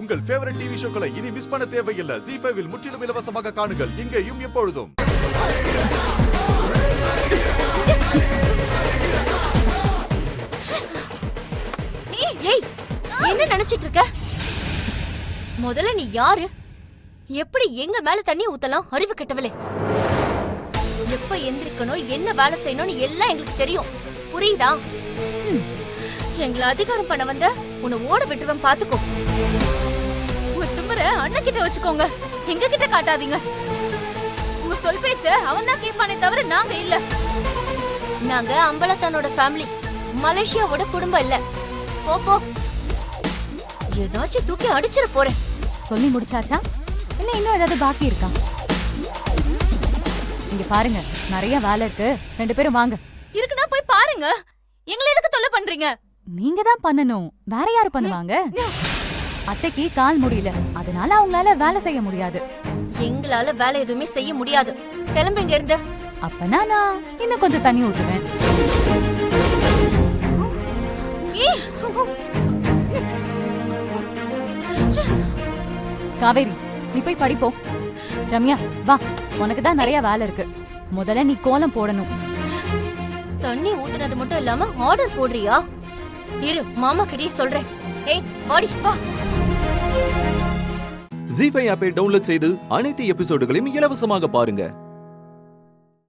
உங்கள் favourite TV ஷோக்களை இனி miss பண்ண தேவையில்லை. ZEE5 இல் முற்றிலும் இலவசமாக காணுங்கள். இங்கேயும் எப்பொழுதும். ஏய், என்ன நினைச்சிட்டு இருக்க? முதல்ல நீ யாரு? எப்படி எங்க மேல தண்ணி ஊத்தலாம்? அறிவு கெட்டவளே. எப்ப எந்திரிக்கணும், என்ன வேலை செய்யணும்னு எல்லாம் எங்களுக்கு தெரியும். புரியுதா? எங்களை அதிகாரம் பண்ண வந்த உன்னை ஓட விட்டுருவேன், பாத்துக்கோ. உங்க திமிர அண்ணன் கிட்ட வச்சுக்கோங்க, எங்க கிட்ட காட்டாதீங்க. உங்க சொல் பேச்ச அவன் தான் கேட்பானே தவிர நாங்க இல்ல. நாங்க அம்பலத்தானோட ஃபேமிலி, மலேசியாவோட குடும்பம் இல்ல. போ, ஏதாச்சும் தூக்கி அடிச்சிட போறேன். சொல்லி முடிச்சாச்சா இல்ல இன்னும் ஏதாவது பாக்கி இருக்கா? இங்க பாருங்க, நிறைய வேலை இருக்கு. 2 பேரும் வாங்க. இருக்குன்னா போய் பாருங்க. எங்களை எதுக்கு தொல்லை பண்றீங்க? நீங்க தான் பண்ணணும், வேற யாரு பண்ணுவாங்க? அத்தைக்கு கால் முடியல, அதனால அவங்களால வேலை செய்ய முடியாது. எங்களால வேலை எதுவுமே செய்ய முடியாது. கிளம்புங்க இருந்து. அப்பனா நான் இன்னும் கொஞ்சம் தண்ணி ஊத்துவேன். காவேரி, நீ போய் படிப்போ. ரம்யா வா, உனக்கு தான் நிறைய வேலை இருக்கு. முதல்ல நீ கோலம் போடணும். தண்ணி ஊத்துனது மட்டும் இல்லாம ஆர்டர் போடுறியா? இரு, மாமா கிட்டே சொல்றேன். ஏய் வாடி வா. ZEE5 ஆப்பை டவுன்லோட் செய்து அனைத்து எபிசோடுகளையும் இலவசமாக பாருங்க.